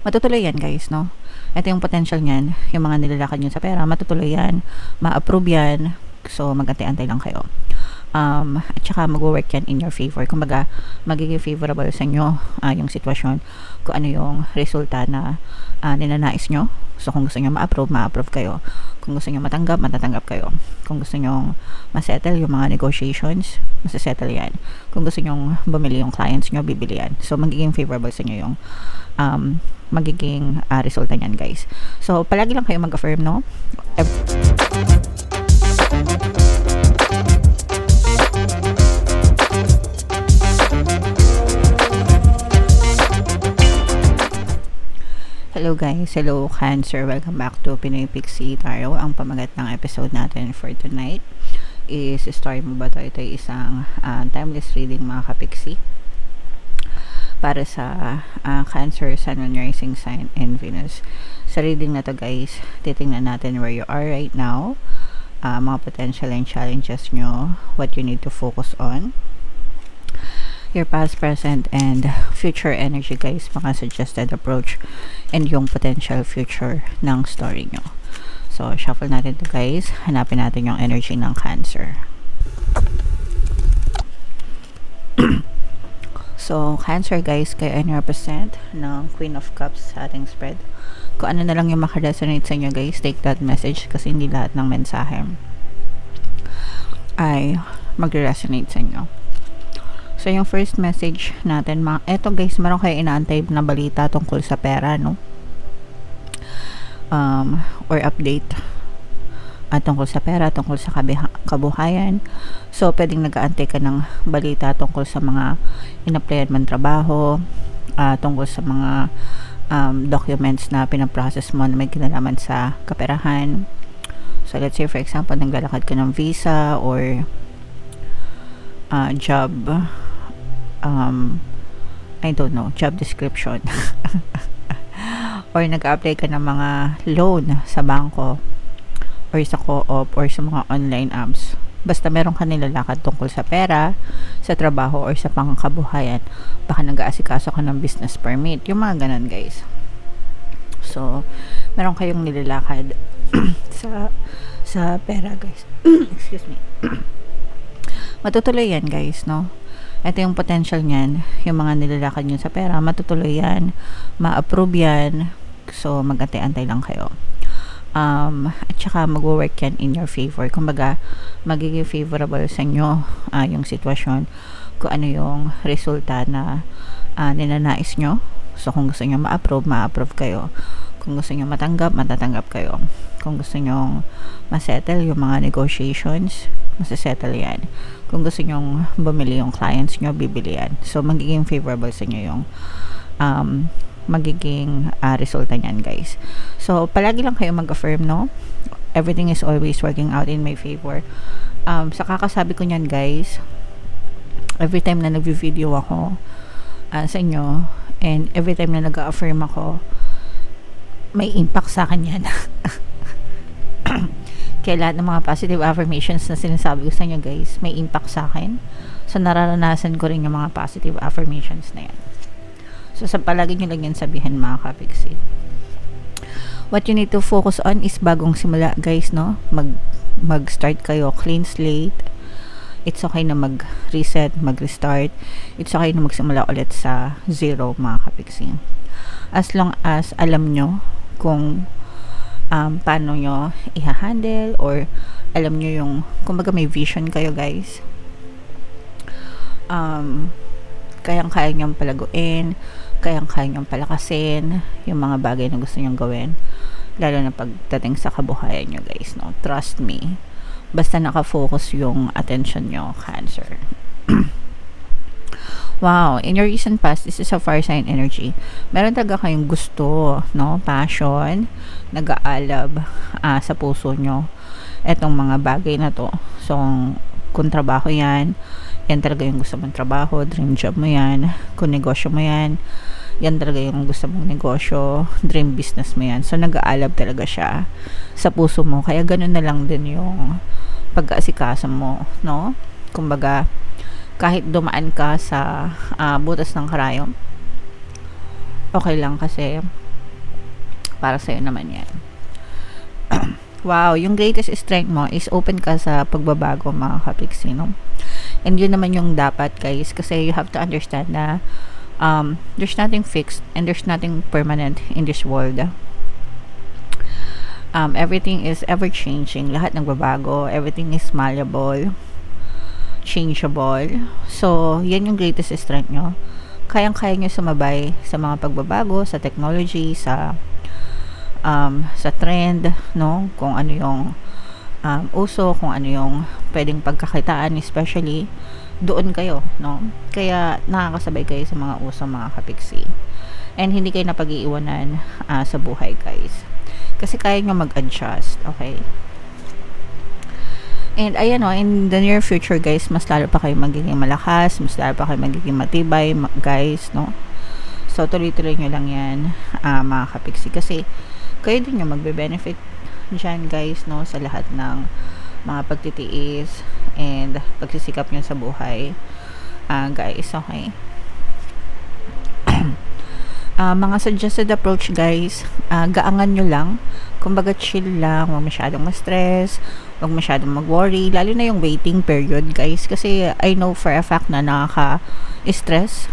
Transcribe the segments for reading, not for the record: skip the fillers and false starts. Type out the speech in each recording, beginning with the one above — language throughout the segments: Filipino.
matutuloy yan guys, no? Ito yung potential niyan, yung mga nilalakad nyo sa pera, matutuloy yan, ma-approve yan, so magantay-antay lang kayo. At saka mag-work yan in your favor. Kumbaga, magiging favorable sa inyo yung sitwasyon, kung ano yung resulta na ninanais nyo. So, kung gusto nyo ma-approve, ma-approve kayo. Kung gusto nyo matanggap, matatanggap kayo. Kung gusto nyo ma-settle yung mga negotiations, masa-settle yan. Kung gusto nyo bumili yung clients nyo, bibili yan. So, magiging favorable sa inyo yung magiging resulta nyan, guys. So, palagi lang kayo mag-affirm, no? Hello guys, hello Cancer, welcome back to Pinoy Pixie Tarot. Ang pamagat ng episode natin for tonight is story mo ba to? Ito ay isang timeless reading mga kapixie para sa Cancer, Sun, Moon, Rising Sign, and Venus. Sa reading na to guys, titingnan natin where you are right now, mga potential and challenges nyo, what you need to focus on, your past, present, and future energy guys, mga suggested approach, and yung potential future ng story nyo. So, shuffle natin to guys. Hanapin natin yung energy ng Cancer. So, Cancer guys, kayo ay represent ng Queen of Cups sa ating spread. Kung ano na lang yung makaresonate sa inyo guys, take that message kasi hindi lahat ng mensahe ay magre-resonate sa inyo. So, yung first message natin, eto guys, meron kayo inaantay na balita tungkol sa pera, no? Or update tungkol sa pera, tungkol sa kabuhayan. So, pwedeng nag-aantay ka ng balita tungkol sa mga in-applyan man trabaho, tungkol sa mga documents na pinaprocess mo na may kinalaman sa kaperahan. So, let's say for example, naglalakad ka ng visa or job, I don't know, job description or nag-apply ka ng mga loan sa bangko or sa co-op or sa mga online apps. Basta meron ka nilalakad tungkol sa pera, sa trabaho or sa pangkabuhayan. Baka nag-aasikaso ka ng business permit, yung mga ganun guys. So, meron kayong nilalakad sa pera guys. Excuse me. Matutuloy yan guys, no? Ito yung potential niyan, yung mga nilalakad nyo sa pera, matutuloy yan, ma-approve yan, so mag-antay-antay lang kayo. At saka mag-work yan in your favor. Kumbaga, magiging favorable sa inyo yung sitwasyon, kung ano yung resulta na ninanais nyo. So kung gusto nyo ma-approve, ma-approve kayo. Kung gusto nyo matanggap, matatanggap kayo. Kung gusto nyo ma-settle yung mga negotiations, masa-settle yan. Kung gusto nyo bumili yung clients nyo, bibili yan. So, magiging favorable sa inyo yung magiging resulta nyan, guys. So, palagi lang kayo mag-affirm, no? Everything is always working out in my favor. Sa kakasabi ko nyan, guys, every time na nag-video ako sa inyo, and every time na nag-affirm ako, may impact sa akin yan. Kaya lahat ng mga positive affirmations na sinasabi ko sa inyo guys, may impact sa akin. So, nararanasan ko rin yung mga positive affirmations na yan. So, sa palagi nyo lang yan sabihin mga kapixie. What you need to focus on is bagong simula guys, no? Mag-start kayo, clean slate. It's okay na mag-reset, mag-restart. It's okay na magsimula ulit sa zero mga kapixie. As long as alam nyo kung paano nyo i-handle or alam nyo yung, kumbaga may vision kayo guys, kayang-kaya nyong palaguin, kayang-kaya nyong palakasin yung mga bagay na gusto nyong gawin, lalo na pagdating sa kabuhayan nyo guys, no? Trust me, basta nakafocus yung attention nyo, Cancer. Wow, in your recent past, this is a fire sign energy. Meron talaga kayong gusto, no? Passion, nag-aalab sa puso nyo etong mga bagay na to. So, kung trabaho yan talaga yung gusto mong trabaho, dream job mo yan. Kung negosyo mo yan talaga yung gusto mong negosyo, dream business mo yan. So, nag-aalab talaga siya sa puso mo. Kaya ganun na lang din yung pag-aasikaso mo, no? Kumbaga, kahit dumaan ka sa butas ng karayom, okay lang kasi Para sa'yo naman yan. Wow, yung greatest strength mo is open ka sa pagbabago, mga kapiksi, no? And yun naman yung dapat, guys, kasi you have to understand na there's nothing fixed and there's nothing permanent in this world. Everything is ever changing. Lahat nagbabago. Everything is malleable, changeable. So, yan yung greatest strength nyo. Kayang-kaya nyo sumabay sa mga pagbabago, sa technology, sa trend, no? Kung ano yung uso, kung ano yung pwedeng pagkakitaan, especially doon kayo, no? Kaya nakakasabay kayo sa mga uso, mga kapiksi. And hindi kayo napag-iiwanan sa buhay, guys. Kasi kaya nyo mag-adjust, okay? And ayan o, in the near future, guys, mas lalo pa kayo magiging malakas, mas lalo pa kayo magiging matibay, guys, no? So, tuloy-tuloy nyo lang yan, mga kapiksi. Kasi, kayo din yung magbe-benefit dyan, guys, no? Sa lahat ng mga pagtitiis and pagsisikap nyo sa buhay, guys, okay? Mga suggested approach, guys, gaangan nyo lang. Kumbaga, chill lang, huwag masyadong ma-stress, huwag masyadong mag-worry, lalo na yung waiting period, guys, kasi I know for a fact na nakaka-stress,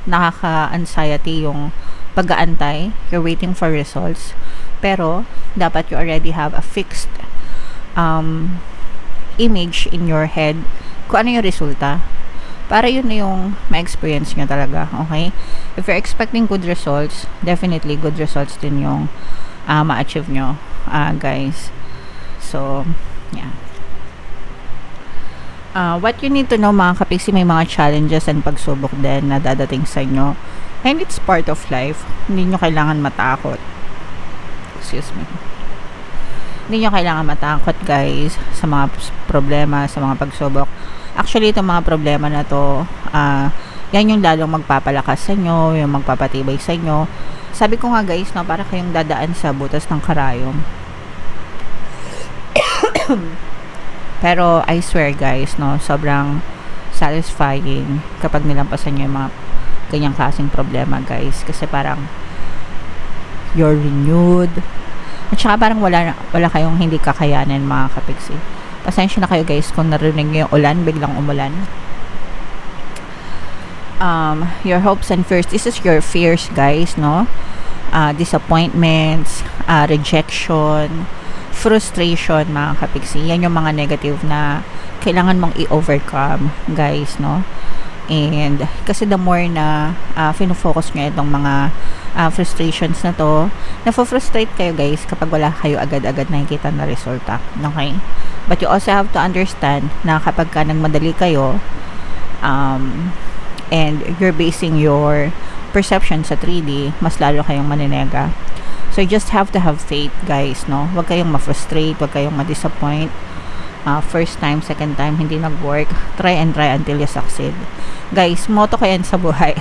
nakaka-anxiety yung pag-aantay, you're waiting for results, pero dapat you already have a fixed image in your head kung ano yung resulta, para yun na yung ma-experience nyo talaga, okay? If you're expecting good results, definitely good results din yung ma-achieve nyo, guys. So, yeah. What you need to know, mga kapiksi, may mga challenges and pagsubok din na dadating sa inyo. And it's part of life. Hindi nyo kailangan matakot. Excuse me. Hindi nyo kailangan matakot, guys, sa mga problema, sa mga pagsubok. Actually, itong mga problema na to, yan yung lalong magpapalakas sa inyo, yung magpapatibay sa inyo. Sabi ko nga, guys, no, para kayong dadaan sa butas ng karayom. Pero I swear, guys, no, sobrang satisfying kapag nilampasan nyo yung mga ganyang klaseng problema, guys, kasi parang you're renewed, at saka parang wala kayong hindi kakayanin, mga kapiksi. Pasensya na kayo, guys, kung narinig nyo yung ulan, biglang umulan. Your hopes and fears, this is your fears, guys, no? Disappointments, rejection, frustration, mga kapiksi. Yan yung mga negative na kailangan mong i-overcome, guys, no? And kasi the more na fino-focus nyo itong mga frustrations na to, nafo-frustrate kayo, guys, kapag wala kayo agad-agad nakikita na resulta, okay? But you also have to understand na kapag ka nagmadali kayo, and you're basing your perception sa 3D, mas lalo kayong maninega. So, you just have to have faith, guys, no? Huwag kayong ma-frustrate, huwag kayong ma-disappoint. First time, second time, hindi nag-work. Try and try until you succeed. Guys, motto ko yan sa buhay.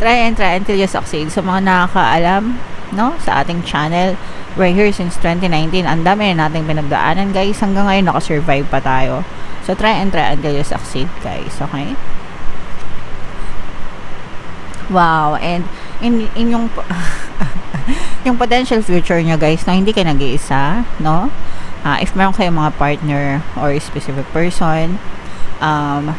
Try and try until you succeed. Sa mga nakakaalam, no? Sa ating channel, we're here since 2019. Ang dami na nating pinagdaanan, guys. Hanggang ngayon, nakasurvive pa tayo. So, try and try until you succeed, guys. Okay? Wow. And, in yung yung potential future nyo, guys, no, hindi kayo nag-iisa, no? If meron kayong mga partner or specific person,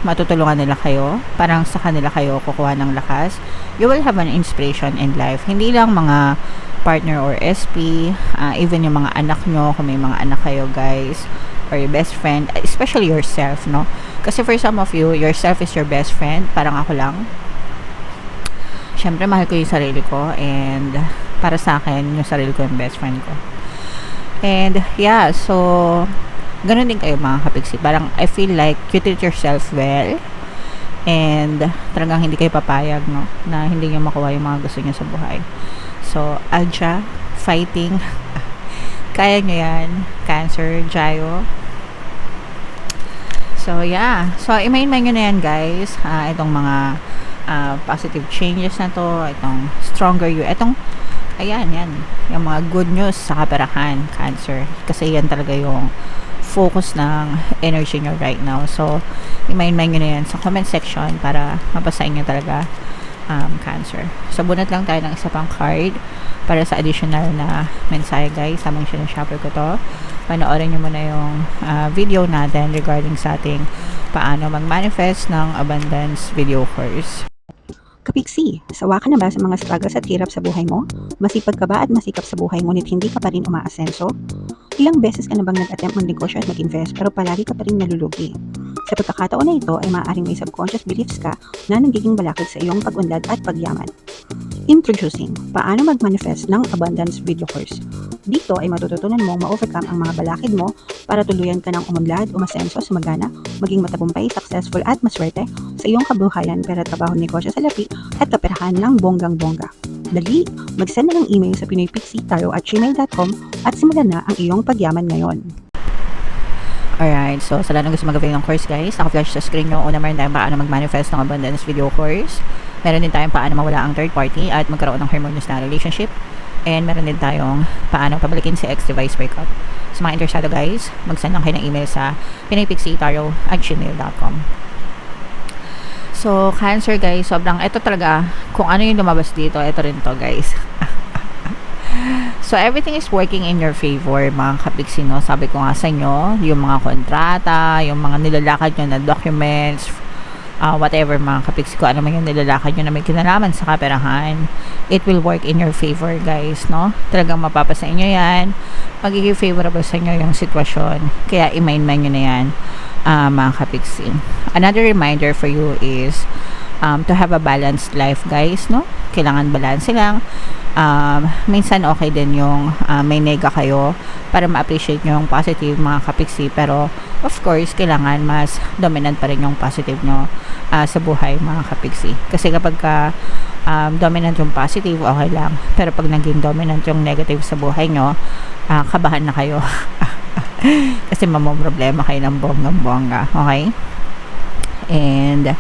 matutulungan nila kayo, parang sa kanila kayo kukuha ng lakas. You will have an inspiration in life. Hindi lang mga partner or SP, even yung mga anak nyo, kung may mga anak kayo, guys, or your best friend, especially yourself, no? Kasi for some of you, yourself is your best friend. Parang ako lang. Syempre, mahal ko yung sarili ko, and para sa akin, yung sarili ko yung best friend ko. And yeah, so ganun din kayo, mga kapiksi. Parang I feel like you treat yourself well, and talagang hindi kayo papayag, no, na hindi nyo makuha yung mga gusto nyo sa buhay. So, Adja, fighting. Kaya nyo yan. Cancer, Jayo. So, yeah. So, i-main-main nyo na yan, guys. Itong mga positive changes na to, itong stronger you, itong ayan, yan, yung mga good news sa kaperahan, Cancer, kasi yan talaga yung focus ng energy nyo right now. So, i-main nyo na yan sa comment section para mabasahin nyo talaga Cancer. So, bunot lang tayo ng isa pang card para sa additional na mensahe, guys. Habang sinashuffle ko to, panoorin nyo muna yung video natin regarding sa ating paano mag-manifest ng abundance video course. Kapiksi, sawa ka na ba sa mga struggles at hirap sa buhay mo? Masipag ka ba at masikap sa buhay ngunit hindi ka pa rin umaasenso? Ilang beses ka na bang nag-attempt mag-negosyo at mag-invest pero palagi ka pa rin nalulugi? Sa pagkakataon na ito ay maaaring may subconscious beliefs ka na nagiging balakid sa iyong pag-unlad at pagyaman. Introducing, paano mag-manifest ng abundance video course. Dito ay matututunan mong ma-overcome ang mga balakid mo para tuluyan ka ng umunlad, umasenso, sumagana, maging matagumpay, successful at maswerte sa iyong kabuhayan, pera, trabaho, negosyo, salapi at kaperahan ng bonggang-bongga. Dali, mag-send na ng email sa pinoypixietaro@gmail.com at simulan na ang iyong pagyaman ngayon. Alright, so sa lahat ng gusto mag-avail ng course, guys, naka-flash sa screen nyo. Una, meron tayong paano mag-manifest ng abundance video course. Meron din tayong paano mawala ang third party at magkaroon ng harmonious na relationship. And meron din tayong paano pabalikin si ex-device breakup. Sa mga interesado, guys, mag-send lang kayo ng email sa pinoypixietaro@gmail.com. So, Cancer, guys, sobrang, ito talaga, kung ano yung lumabas dito, ito rin to, guys. So, everything is working in your favor, mga kapiksi, no? Sabi ko nga sa inyo, yung mga kontrata, yung mga nilalakad nyo na documents, whatever, mga kapiksi ko, ano man yung nilalakad nyo na may kinalaman sa kaperahan, it will work in your favor, guys, no? Talagang mapapasa inyo yan, magiging favorable sa inyo yung sitwasyon, kaya i-mind-mind nyo na yan, mga kapiksi. Another reminder for you is to have a balanced life, guys, no? Kailangan balance lang. Minsan okay din yung may nega kayo para ma-appreciate nyo yung positive, mga kapiksi, pero of course kailangan mas dominant pa rin yung positive nyo sa buhay, mga kapiksi, kasi kapag dominant yung positive, okay lang, pero pag naging dominant yung negative sa buhay nyo, kabahan na kayo kasi mamomroblema kayo ng bonggang-bongga, okay? And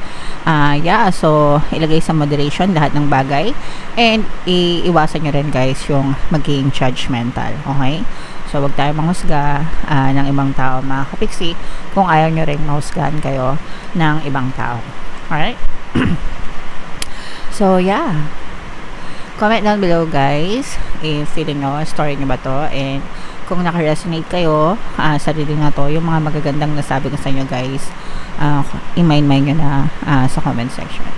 yeah, so ilagay sa moderation lahat ng bagay, and iiwasan nyo rin, guys, yung maging judgmental, okay? So wag tayo manghusga ng ibang tao, mga kapiksi, kung ayaw nyo rin mahusgahan kayo ng ibang tao. Alright? So yeah, comment down below, guys, if feeling nyo, story nyo ba to, and kung naka-resonate kayo sa reading na to, yung mga magagandang nasabi ko sa inyo, guys, i-mind nyo na sa comment section.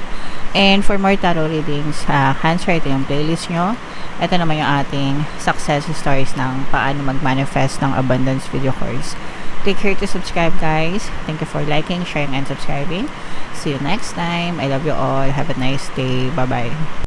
And for more tarot readings, Cancer, ito yung playlist nyo. Ito naman yung ating success stories ng paano mag-manifest ng abundance video course. Click here to subscribe, guys. Thank you for liking, sharing, and subscribing. See you next time. I love you all. Have a nice day. Bye-bye.